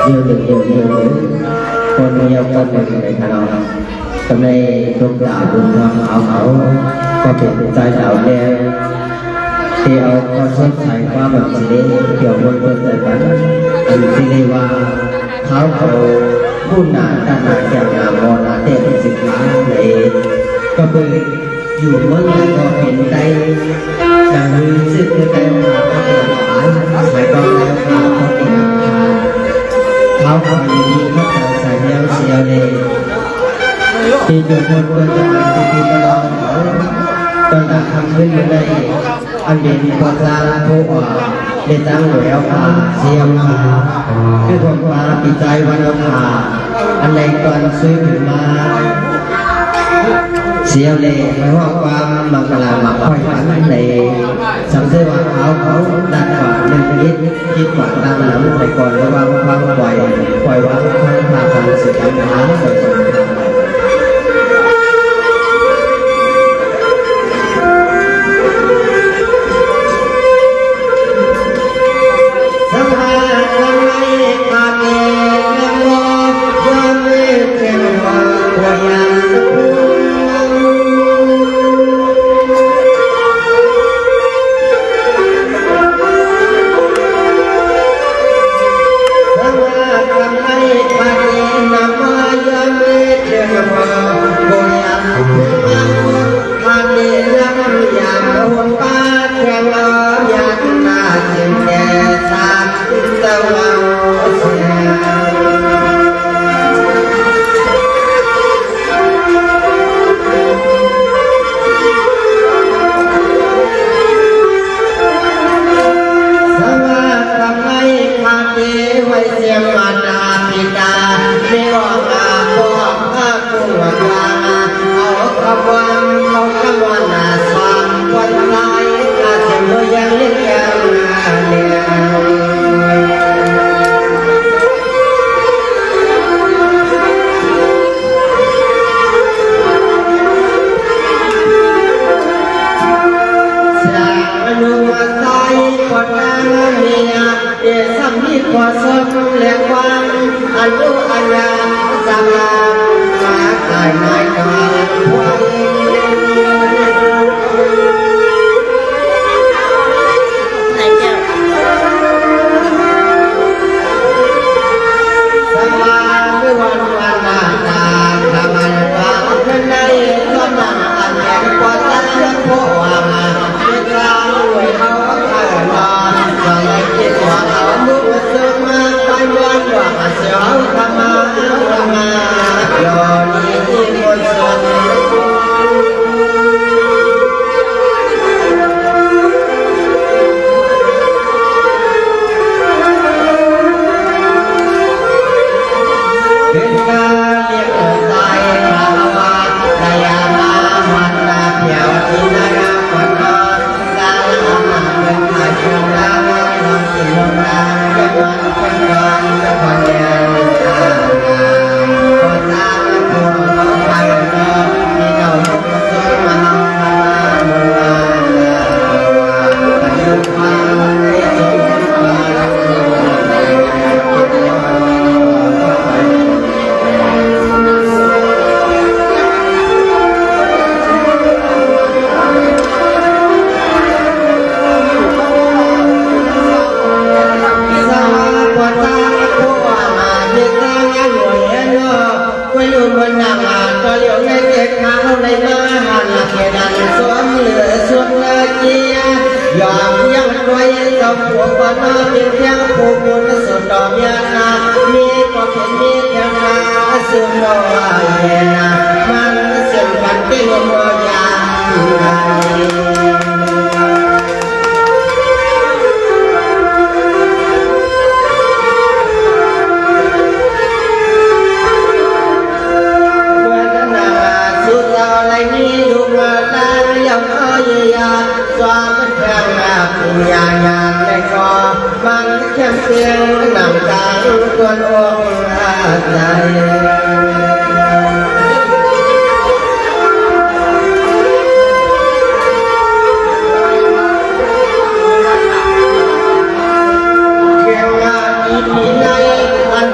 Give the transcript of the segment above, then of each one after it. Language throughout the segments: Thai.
nhiều con nhiều con mình này thằng nào hôm nay lúc đạo cùng áo áo có thể trái đạo đen thì ở con xuất sai qua một gì kiểu một con trái bắn anh chỉ lấy qua tháo khẩu buôn nà ta nà kẹo nà mò nà tiền dịch lá này có bị dù mất có hiện tay đằng như sức của tay mà có thể phải con tay mà có thể tháo khẩu những mất tài sản nhau xìa này thì dù một con trái bắn thì khi ta lo con taทำขึ้นมาได้อันเด่นกว่าลาผู้อ่อนได้ตั้งแววขาเสียงขาคือความปาปิใจวันขาอันใดก่อนซื้อขึ้นมาเสียวเลยไม่ว่าความมักลามักค่อยฝันเลยสำเร็จว่าเขาดันกว่าหนึ่งคิดกว่าตั้งหลังไปก่อนระวังความปล่อยวางความพาฟังสิ่งต่างๆไม่ปล่อย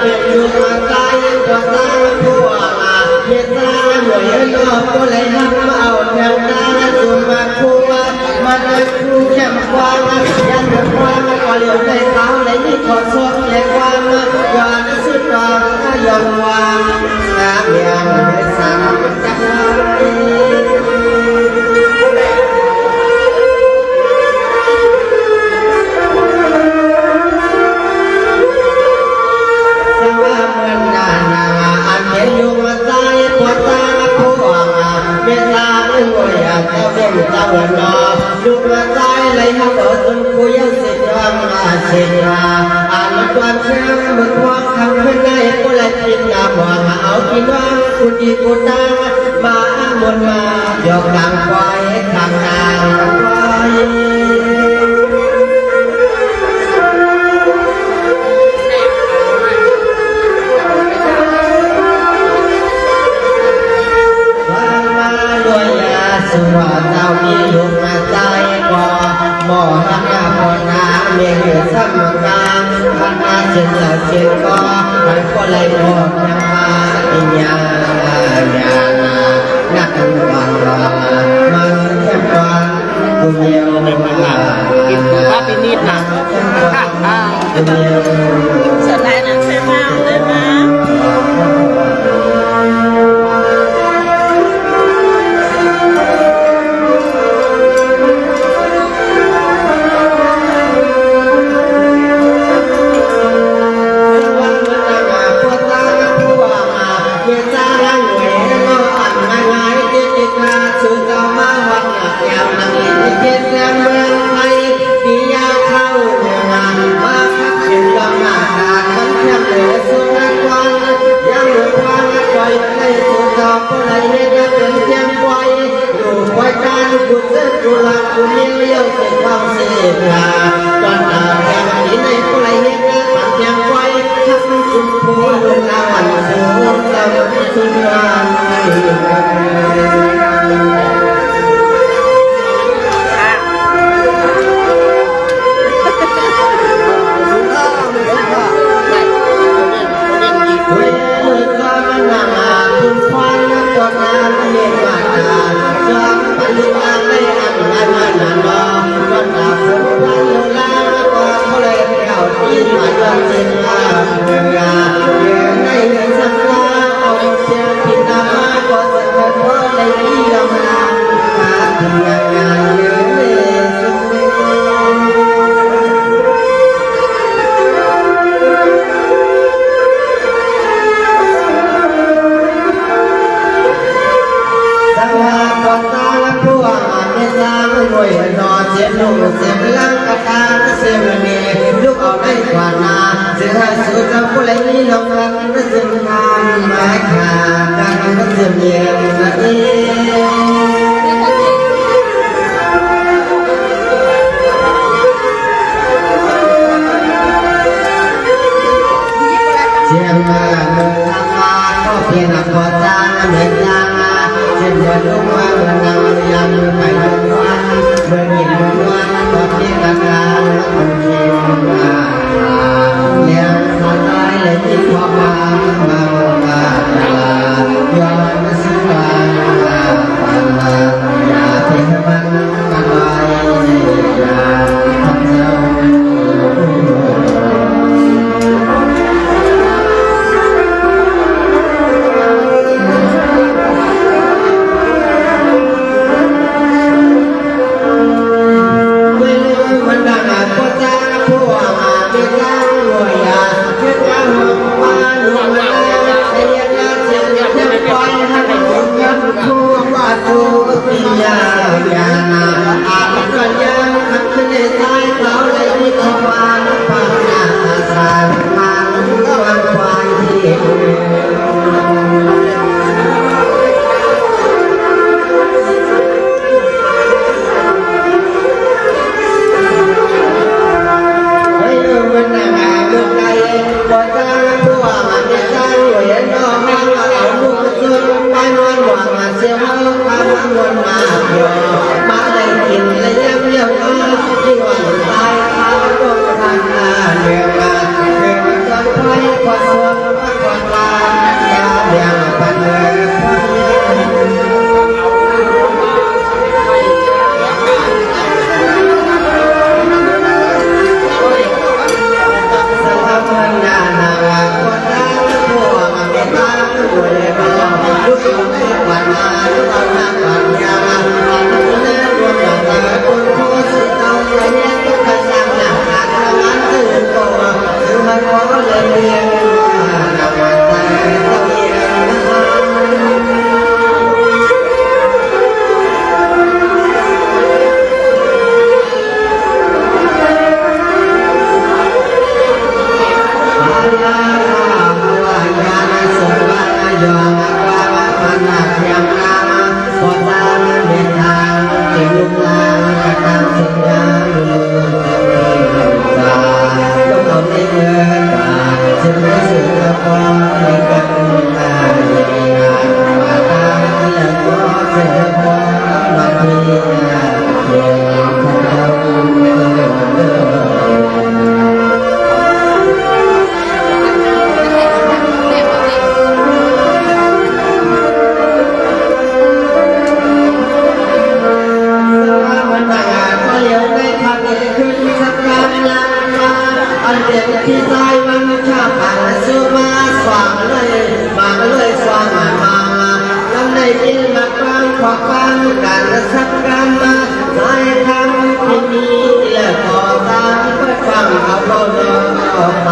เป็นอยู่มาตายตัวตาผัวเมียตาหน่วยนอกก็เลยทำเอาแถวตาจุดมาคู่มาเลยคู่แค่กว้างยันเดือดกว้างก็เหลียวในเท้าเลยนี่ขอสวดเลยกว้างย้อนสุดกว้างย้อนวางน้ำยางสามจักรเจ้าหน้าลูกมาใจเลยฮับเอิญคุยสิทธิ์มาสิทธิ์อ่านวันเช้าเมื่อวันคำขึ้นในก็เลยกินน้ำหวานเอากินว่าคุณดีกูตามาบนมาเดี๋ยวกลางไฟกลางนางไฟสุว่าเจ้ามีลูกมาใจก่อบ่อหักหน้าบ่อน้ำเมียเหยื่อซ้ำกลางหักหน้าเสียงเหล่าเสียงก็มันก็เลยบอกยังมาอิญญาญานักวันมันแค่วันกูเดียวมากินข้าวเป็นนิดนะกูเดียวสไลด์นั้นใช่ไหมเลยนะกูเจอกูรักกูเลี้ยงเลี้ยงเสร็จความเสียดายตอนตาแก้มที่ในกูไรเห็นนะปัดยังไว้ทักจุดพูดลงน้ำมันสูงตามสุดงานเสียงลังกระตาเสียงเมย์ลูกเอาได้กว่านาเสียงสุดกับผู้ใดนี่ลงรักก็เสียงงามมาขากันก็เสียงเยี่ยมนะเสียงมาเมืองทางมาก็เพียงอักขระจางเหมือนจางเสียงว่าลูกว่าเมืองนางยังไปลงวันเมื่อยินวันก็เพียงอาการมันเพียงมาเลี้ยงทางได้เลยที่ความมาย้อนมาสิวาอย่าเพียงมันกันไว้อย่าทำเจ้ามันดังอาจจะจ้าผู้ ยาวายาสุวรรณยองวาพันนาเทียมนาขอตามเดินทางที่ลุกลามกระทำสัญญาลูกาต้องเอาในเมืองกาจึงได้สื่อละครในกันมามาตามที่ละครเสียพอมาเพียงเพียงของเราที่ใจมันชาผ่านสู้มาสว่างเลยสว่างมาลำในกินมาฟังขอฟังการสักการมาสายทำที่มีและขอตามเพื่อฟังเอาเราเดินต่อไป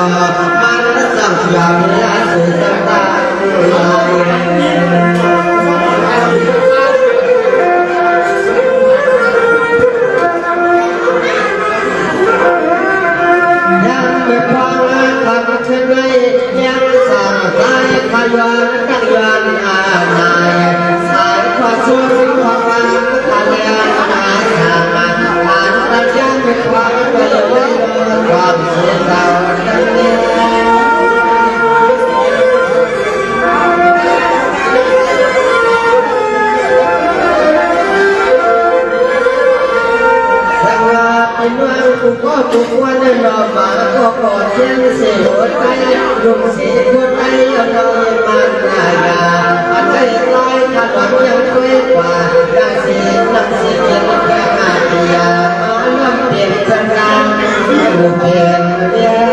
มันสั่งยามลาสุดตาลายยังไม่พอทำเช่นไรยังสั่งใจขยันกันยันอาณาสายความสุขความหวังทะเลนาสามาทานตะยังไม่พอไปเลยความเสียดายกันเนี่ย เป็นว่ากูก็กูควรนอนมาก็กอดเสียงเสียหัวใจรุ่งเสียหัวใจยังนอนมันนายาอันใจลอยขาดหวังยังช่วยกว่าดังเสียนักเสียเพียงแค่อาทิยาเอาน้ำเปลี่ยนจันทร์ผู้เปลี่ยนเดียว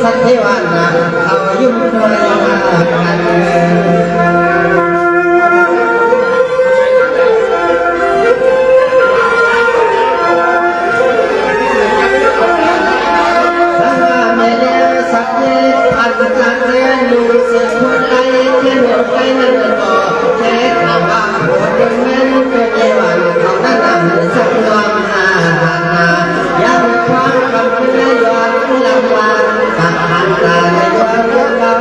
สัตว์เทวานาเขายุ่งด้วยกันสังฆาเมเดสักเยอัตตาเรนุเสกคนไทยเขียนหัวใจนั่นก็แค่คำว่าโหดเม้นก็เยวันเขานั่นนำสักดวงนายังความคำเป็นนายอนลำบากตัดหันตาในวันเรา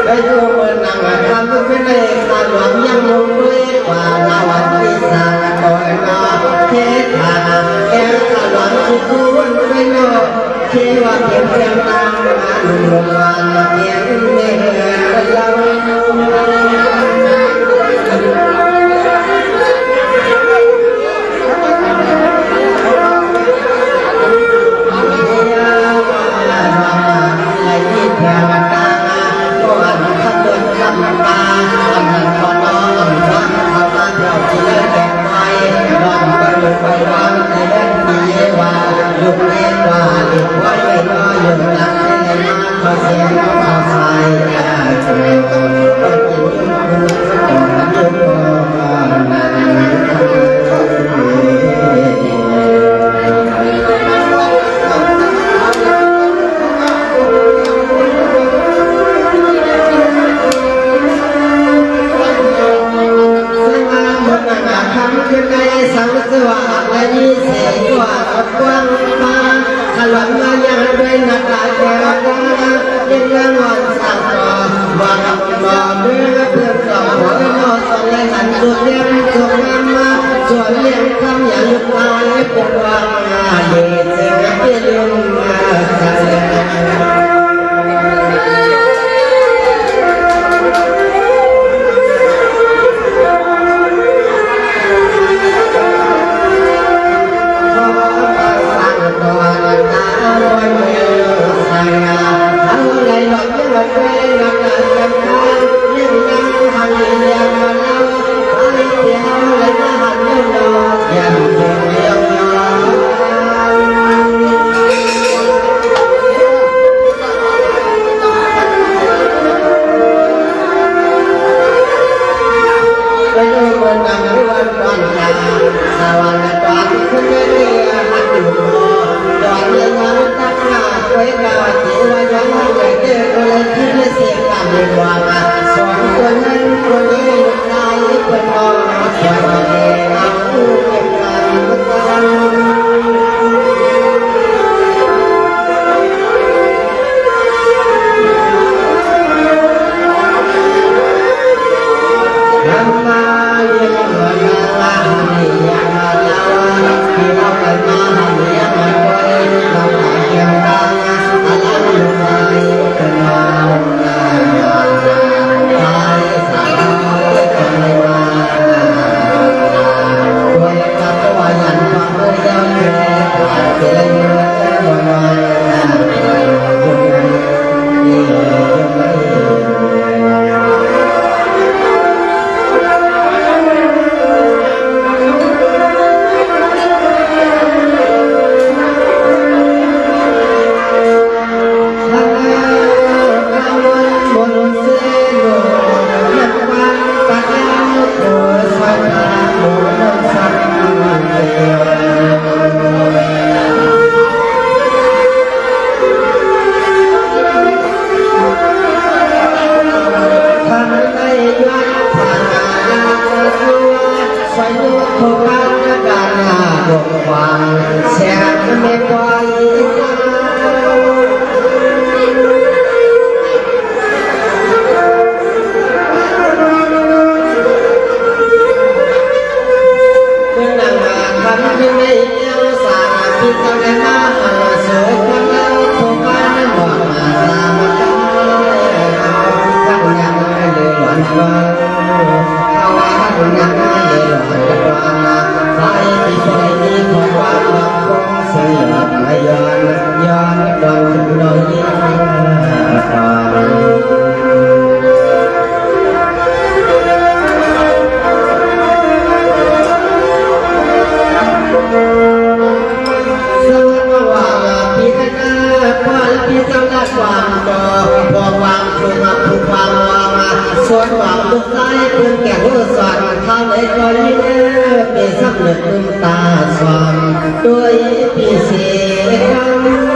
ไปดูเมื่อนั่งทำเป็นในตาหลวงยังมุงด้วยกว่านาวันที่สางก่อนนาเทศาแก้ตาหลวงที่คุณไปโน่เทว่าเพียงเพียงตาหนุ่มวันเพียงเมื่อเรา Hãy subscribe cho kênh Ghiền Mì Gõ để không bỏ lỡ เป็นไรเมื่อวันวานจงนั้นนี่จงไม่แสนไม่ไหวเมื่อนางมาทำที่ไม่เลี้ยวสาพี่ก็ได้มาสวยคนเล่าผู้บ้านบอกมาตามกันท่านยังไม่เลยหวันว่าเขาว่าท่านยังไม่เลยหวันว่าใครที่ช่วยนี้ขอความรักคงเสียไม่ย้อนโดนถึงโดนยิ่งส่วนความดุใจเพื่อนแก่หัวสอนข้าเลยคอยเลือเป็นสำนึกน้ำตาสอนด้วยปีเสียง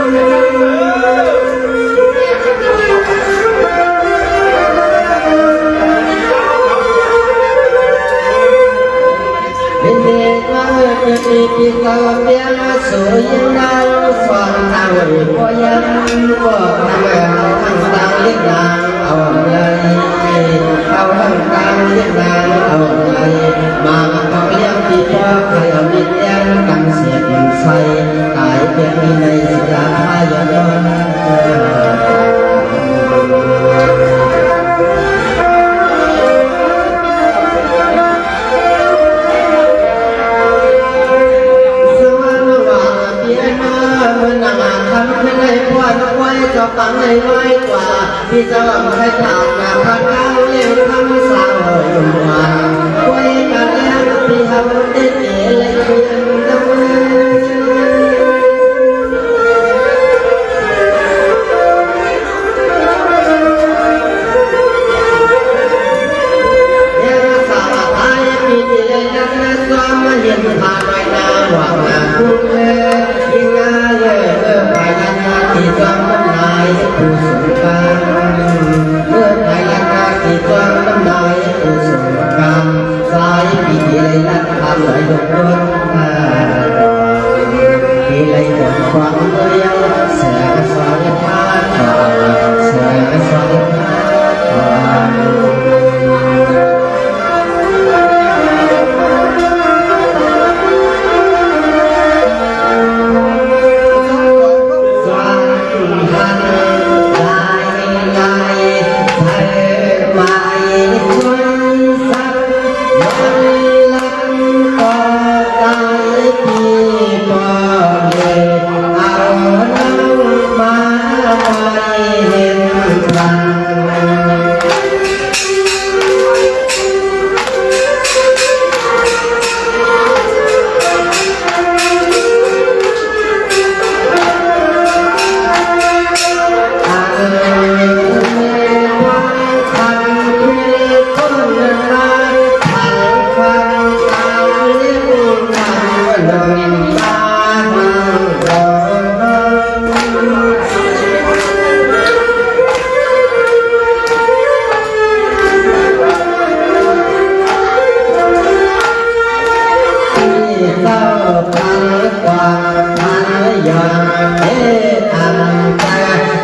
เป็นเด็กว่าจะมีปีกาเปียสวยดาวสอนทางก็ยังบอกทางทางดาวเล็กดาวเอาเลยเอาทางดาวเล็กดาวเอาเลยมาเขาเลี้ยงปีพ่อใครเอามีเลี้ยงกันเสียงใส่ตายเป็นในศิลาพายนจะฟังให้ไว้กว่าที่จะลำให้ขาดมาพักเอาเลี้ยงคำสาวหุ่นวันไว้กันแล้วที่ทำได้เกลเพียงดำเนินสาวไทยปีที่เลยนักนั้นก็มาเห็นผ่านไปนาหวังงานคุ้มเลยยิ่งง่ายเลยไปนั้นที่จอมน้ำลายผู้สงการเมื่อไปนั้นที่จอมน้ำลายผู้สงการสายปีที่เลยนักทำหลายดวงดวงที่เลยหมดความเมื่อยแสงสายพาแสงสายพา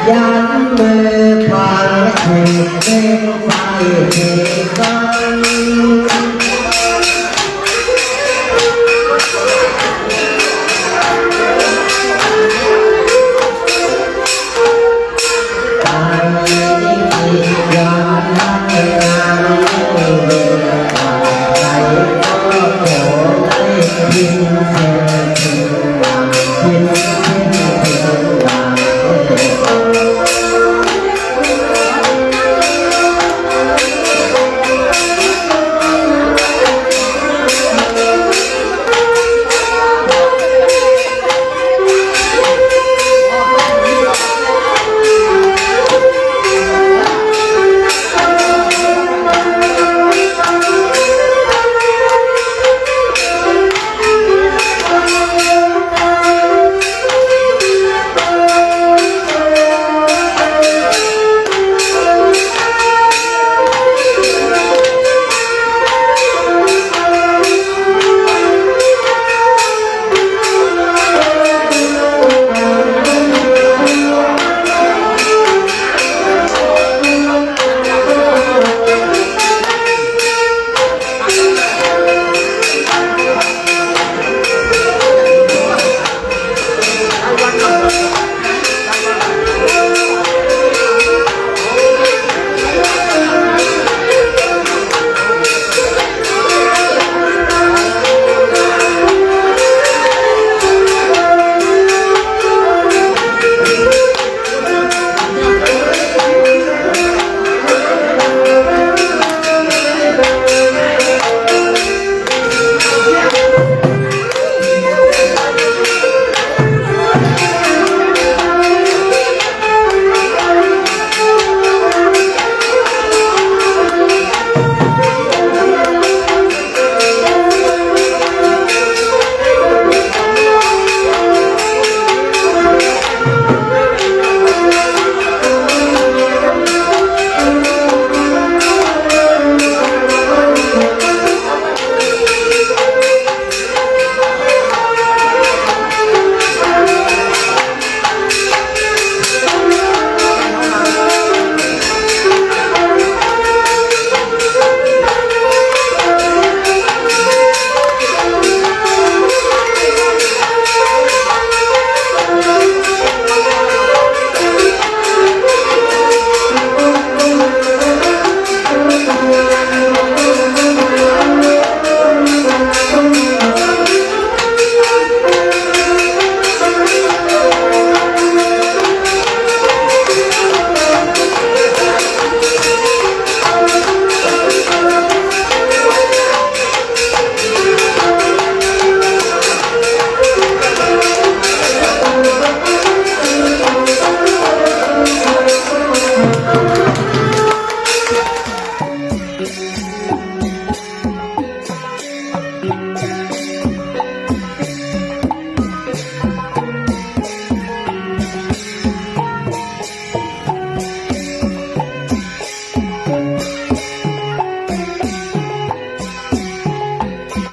ยันมือผ่านถึงเส้นไฟที่ก็